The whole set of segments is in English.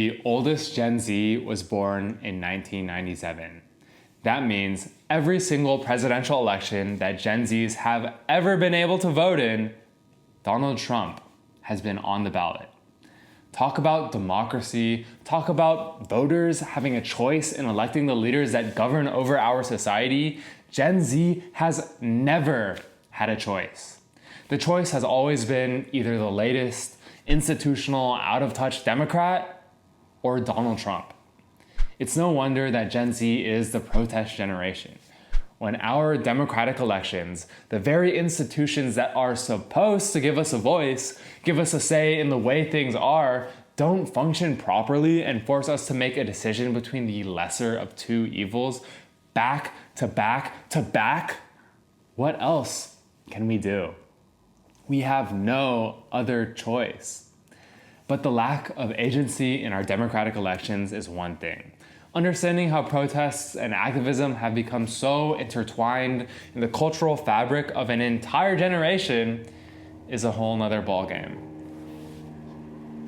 the oldest Gen Z was born in 1997. That means every single presidential election that Gen Zs have ever been able to vote in, Donald Trump has been on the ballot. Talk about democracy, talk about voters having a choice in electing the leaders that govern over our society. Gen Z has never had a choice. The choice has always been either the latest institutional, out-of-touch Democrat or Donald Trump. It's no wonder that Gen Z is the protest generation. When our democratic elections, the very institutions that are supposed to give us a voice, give us a say in the way things are, don't function properly and force us to make a decision between the lesser of two evils, back to back to back, what else can we do? We have no other choice. But the lack of agency in our democratic elections is one thing. Understanding how protests and activism have become so intertwined in the cultural fabric of an entire generation is a whole nother ballgame.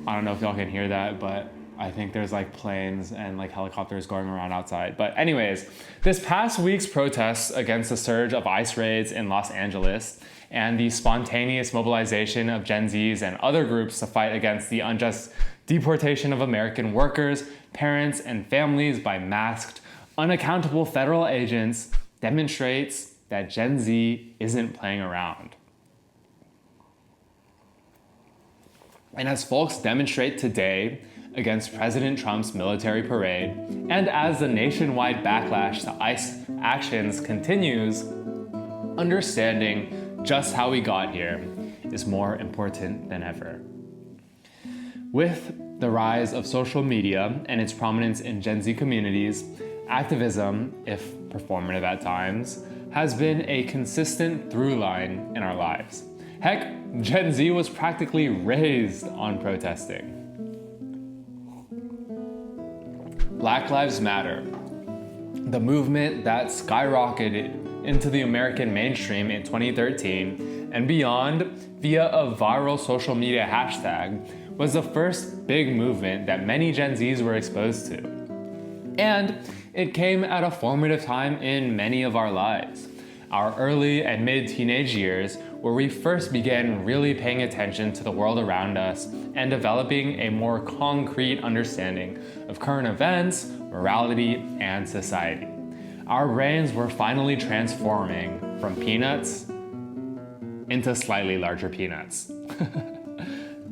I don't know if y'all can hear that, but I think there's like planes and like helicopters going around outside. But anyways, this past week's protests against the surge of ICE raids in Los Angeles and the spontaneous mobilization of Gen Zs and other groups to fight against the unjust deportation of American workers, parents, and families by masked, unaccountable federal agents demonstrates that Gen Z isn't playing around. And as folks demonstrate today against President Trump's military parade, and as the nationwide backlash to ICE actions continues, understanding just how we got here is more important than ever. With the rise of social media and its prominence in Gen Z communities, activism, if performative at times, has been a consistent through line in our lives. Heck, Gen Z was practically raised on protesting. Black Lives Matter, the movement that skyrocketed into the American mainstream in 2013 and beyond via a viral social media hashtag, was the first big movement that many Gen Zs were exposed to. And it came at a formative time in many of our lives, our early and mid-teenage years, where we first began really paying attention to the world around us and developing a more concrete understanding of current events, morality, and society. Our brains were finally transforming from peanuts into slightly larger peanuts.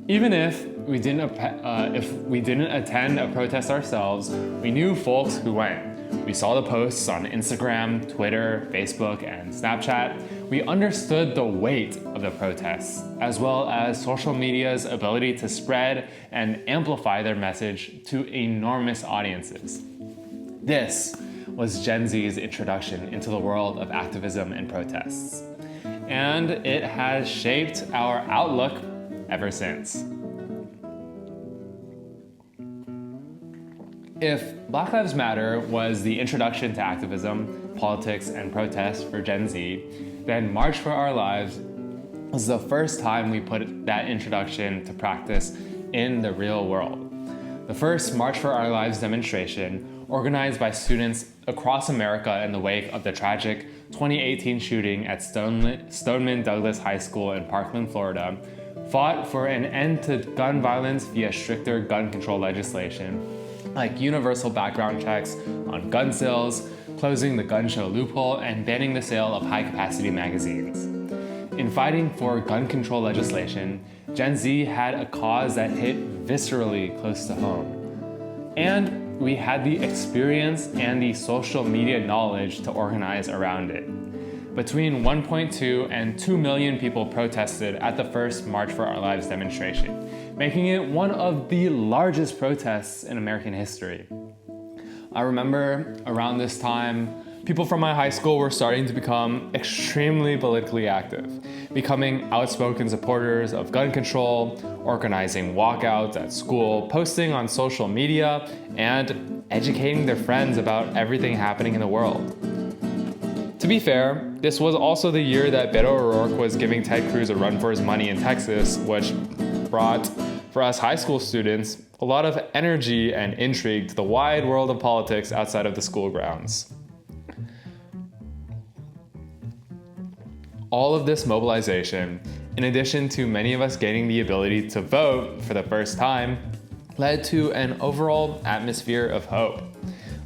Even if we didn't attend a protest ourselves, we knew folks who went. We saw the posts on Instagram, Twitter, Facebook, and Snapchat. We understood the weight of the protests, as well as social media's ability to spread and amplify their message to enormous audiences. This was Gen Z's introduction into the world of activism and protests. And it has shaped our outlook ever since. If Black Lives Matter was the introduction to activism, politics, and protest for Gen Z, then March for Our Lives was the first time we put that introduction to practice in the real world. The first March for Our Lives demonstration, organized by students across America in the wake of the tragic 2018 shooting at Stoneman Douglas High School in Parkland, Florida, fought for an end to gun violence via stricter gun control legislation, like universal background checks on gun sales, closing the gun show loophole, and banning the sale of high-capacity magazines. In fighting for gun control legislation, Gen Z had a cause that hit viscerally close to home. And we had the experience and the social media knowledge to organize around it. Between 1.2 and 2 million people protested at the first March for Our Lives demonstration, making it one of the largest protests in American history. I remember around this time, people from my high school were starting to become extremely politically active, becoming outspoken supporters of gun control, organizing walkouts at school, posting on social media, and educating their friends about everything happening in the world. To be fair, this was also the year that Beto O'Rourke was giving Ted Cruz a run for his money in Texas, which brought for us high school students, a lot of energy and intrigue to the wide world of politics outside of the school grounds. All of this mobilization, in addition to many of us gaining the ability to vote for the first time, led to an overall atmosphere of hope.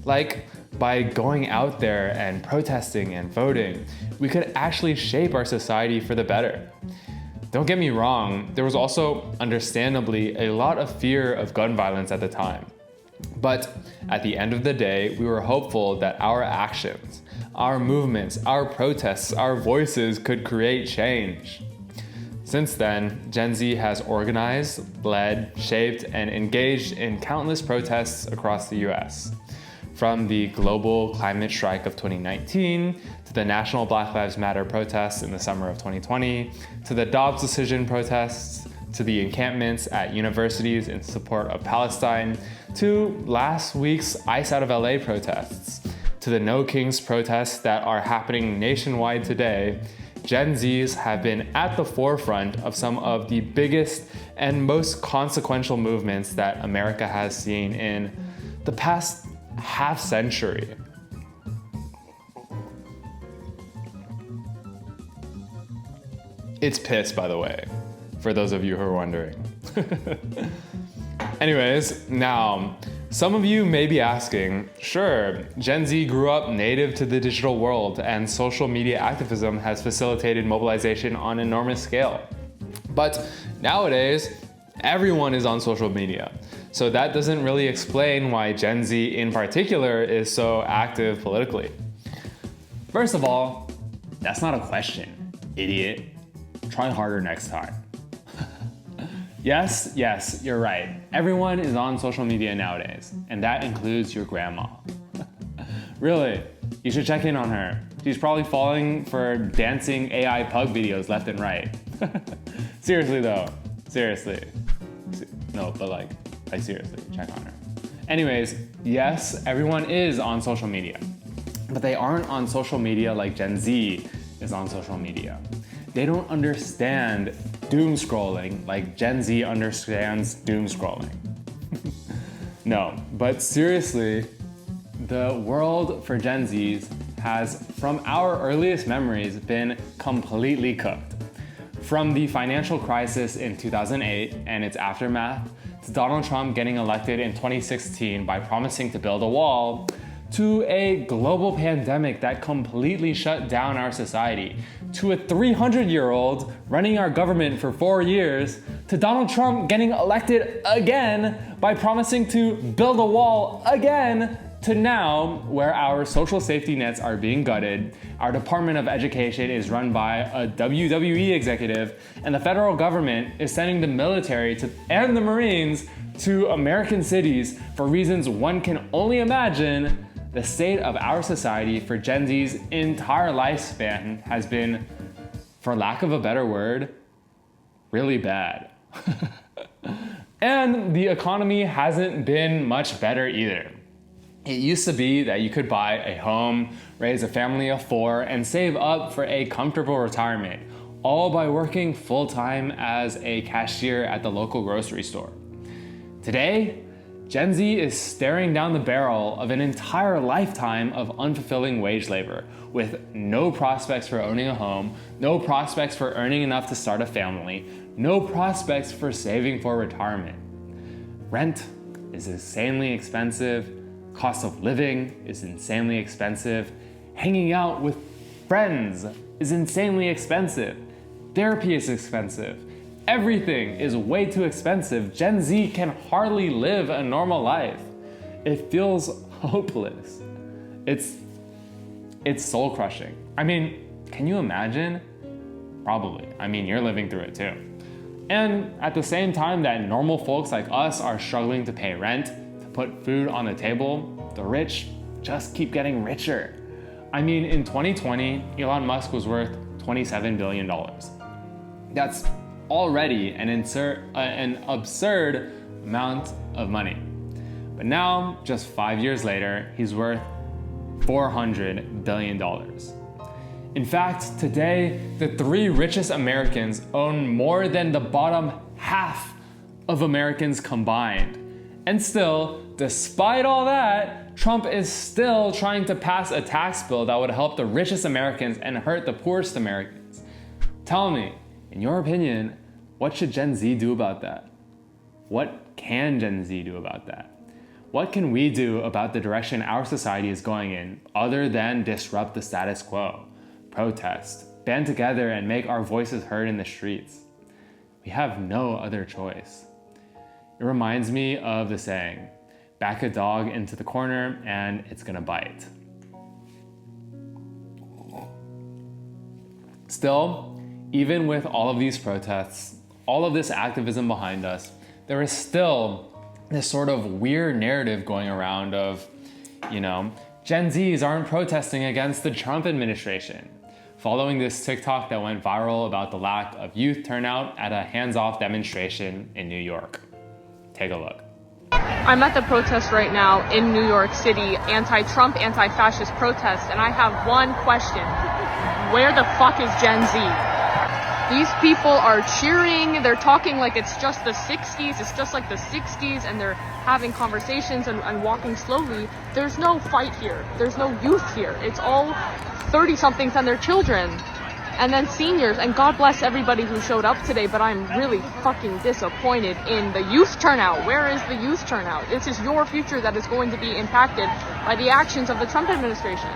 Like, by going out there and protesting and voting, we could actually shape our society for the better. Don't get me wrong, there was also understandably a lot of fear of gun violence at the time. But at the end of the day, we were hopeful that our actions, our movements, our protests, our voices could create change. Since then, Gen Z has organized, led, shaped, and engaged in countless protests across the US. From the global climate strike of 2019, to the national Black Lives Matter protests in the summer of 2020, to the Dobbs decision protests, to the encampments at universities in support of Palestine, to last week's ICE Out of LA protests, to the No Kings protests that are happening nationwide today, Gen Zs have been at the forefront of some of the biggest and most consequential movements that America has seen in the past half century. It's piss, by the way, for those of you who are wondering. Anyways, now, some of you may be asking, sure, Gen Z grew up native to the digital world and social media activism has facilitated mobilization on an enormous scale. But nowadays, everyone is on social media. So that doesn't really explain why Gen Z in particular is so active politically. First of all, that's not a question, idiot. Try harder next time. Yes, you're right. Everyone is on social media nowadays, and that includes your grandma. Really, you should check in on her. She's probably falling for dancing AI pug videos left and right. Seriously though, seriously. No, but like seriously, check on her. Anyways, yes, everyone is on social media, but they aren't on social media like Gen Z is on social media. They don't understand doom scrolling like Gen Z understands doom scrolling. No, but seriously, the world for Gen Zs has, from our earliest memories, been completely cooked. From the financial crisis in 2008 and its aftermath, to Donald Trump getting elected in 2016 by promising to build a wall, to a global pandemic that completely shut down our society, to a 300-year-old running our government for 4 years, to Donald Trump getting elected again by promising to build a wall again, to now, where our social safety nets are being gutted, our Department of Education is run by a WWE executive, and the federal government is sending the military and the Marines to American cities for reasons one can only imagine. The state of our society for Gen Z's entire lifespan has been, for lack of a better word, really bad. And the economy hasn't been much better either. It used to be that you could buy a home, raise a family of 4, and save up for a comfortable retirement, all by working full-time as a cashier at the local grocery store. Today, Gen Z is staring down the barrel of an entire lifetime of unfulfilling wage labor, with no prospects for owning a home, no prospects for earning enough to start a family, no prospects for saving for retirement. Rent is insanely expensive, cost of living is insanely expensive, hanging out with friends is insanely expensive, therapy is expensive, everything is way too expensive. Gen Z can hardly live a normal life. It feels hopeless. It's soul crushing. I mean, can you imagine? Probably. I mean, you're living through it too. And at the same time that normal folks like us are struggling to pay rent, to put food on the table, the rich just keep getting richer. I mean, in 2020, Elon Musk was worth $27 billion. That's already an absurd amount of money. But now, just 5 years later, he's worth $400 billion. In fact, today, the 3 richest Americans own more than the bottom half of Americans combined. And still, despite all that, Trump is still trying to pass a tax bill that would help the richest Americans and hurt the poorest Americans. Tell me, in your opinion, what should Gen Z do about that? What can Gen Z do about that? What can we do about the direction our society is going in other than disrupt the status quo, protest, band together, and make our voices heard in the streets? We have no other choice. It reminds me of the saying, back a dog into the corner and it's gonna bite. Still, even with all of these protests, all of this activism behind us, there is still this sort of weird narrative going around of, Gen Zs aren't protesting against the Trump administration. Following this TikTok that went viral about the lack of youth turnout at a hands-off demonstration in New York. Take a look. I'm at the protest right now in New York City, anti-Trump, anti-fascist protest, and I have one question. Where the fuck is Gen Z? These people are cheering, they're talking like it's just the 60s, it's just like the 60s, and they're having conversations and walking slowly. There's no fight here, there's no youth here. It's all 30-somethings and their children, and then seniors, and God bless everybody who showed up today, but I'm really fucking disappointed in the youth turnout. Where is the youth turnout? This is your future that is going to be impacted by the actions of the Trump administration.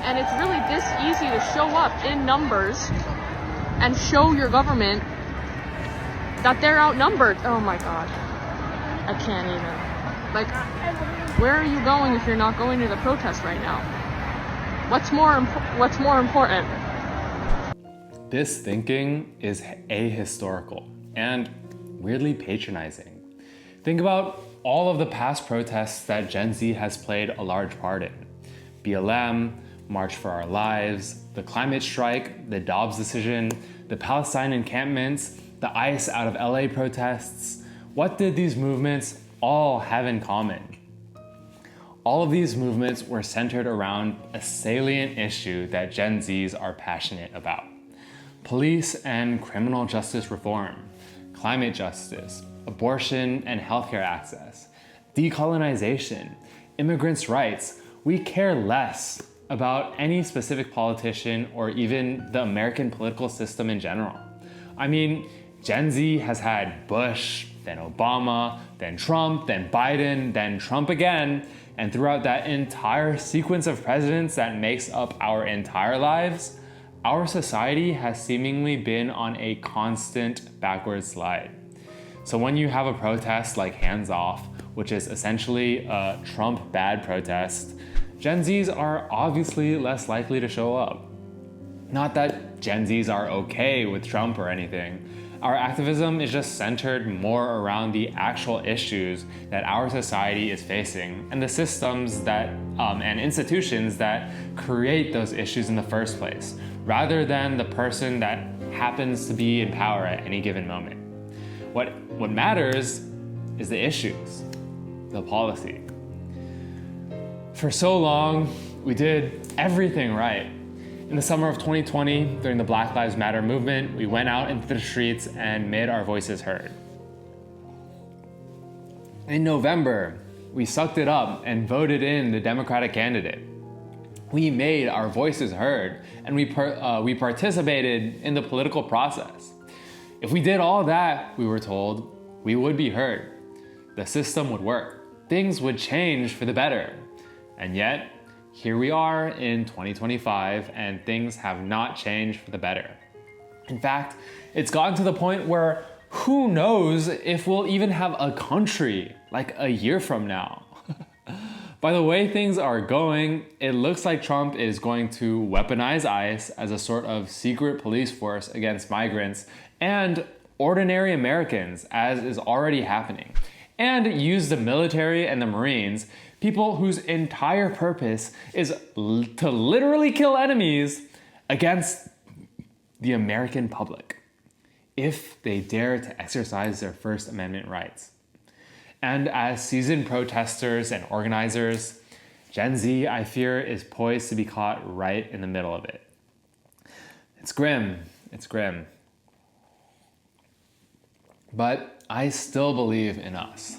And it's really this easy to show up in numbers and show your government that they're outnumbered. Oh my God. I can't even. Like, where are you going if you're not going to the protest right now? What's more important? This thinking is ahistorical and weirdly patronizing. Think about all of the past protests that Gen Z has played a large part in. BLM, March for Our Lives, the climate strike, the Dobbs decision, the Palestine encampments, the ICE out of LA protests. What did these movements all have in common? All of these movements were centered around a salient issue that Gen Zs are passionate about. Police and criminal justice reform, climate justice, abortion and healthcare access, decolonization, immigrants' rights. We care less about any specific politician or even the American political system in general. I mean, Gen Z has had Bush, then Obama, then Trump, then Biden, then Trump again, and throughout that entire sequence of presidents that makes up our entire lives, our society has seemingly been on a constant backward slide. So when you have a protest like Hands Off, which is essentially a Trump bad protest, Gen Zs are obviously less likely to show up. Not that Gen Zs are okay with Trump or anything. Our activism is just centered more around the actual issues that our society is facing and the systems that and institutions that create those issues in the first place, rather than the person that happens to be in power at any given moment. What matters is the issues, the policy. For so long, we did everything right. In the summer of 2020, during the Black Lives Matter movement, we went out into the streets and made our voices heard. In November, we sucked it up and voted in the Democratic candidate. We made our voices heard, and we participated in the political process. If we did all that, we were told, we would be heard. The system would work. Things would change for the better. And yet, here we are in 2025, and things have not changed for the better. In fact, it's gotten to the point where who knows if we'll even have a country like a year from now. By the way things are going, it looks like Trump is going to weaponize ICE as a sort of secret police force against migrants and ordinary Americans, as is already happening, and use the military and the Marines, people whose entire purpose is to literally kill enemies, against the American public, if they dare to exercise their First Amendment rights. And as seasoned protesters and organizers, Gen Z, I fear, is poised to be caught right in the middle of it. It's grim. It's grim. But I still believe in us,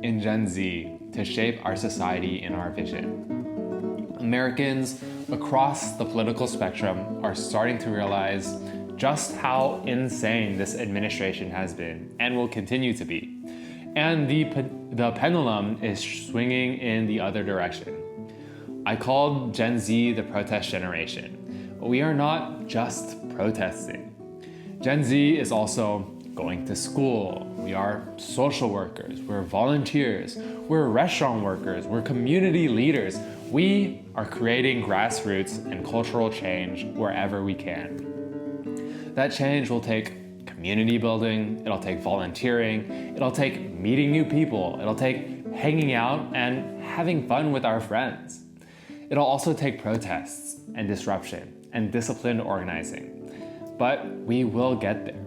in Gen Z, to shape our society in our vision. Americans across the political spectrum are starting to realize just how insane this administration has been and will continue to be. And the pendulum is swinging in the other direction. I called Gen Z the protest generation. But we are not just protesting. Gen Z is also going to school. We are social workers. We're volunteers. We're restaurant workers. We're community leaders. We are creating grassroots and cultural change wherever we can. That change will take community building, it'll take volunteering, it'll take meeting new people, it'll take hanging out and having fun with our friends. It'll also take protests and disruption and disciplined organizing. But we will get there.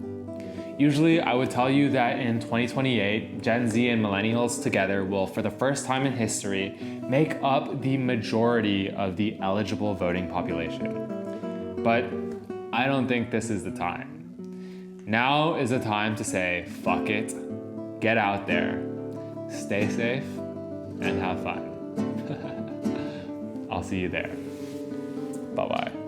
Usually, I would tell you that in 2028, Gen Z and millennials together will, for the first time in history, make up the majority of the eligible voting population. But I don't think this is the time. Now is the time to say, fuck it, get out there, stay safe, and have fun. I'll see you there. Bye-bye.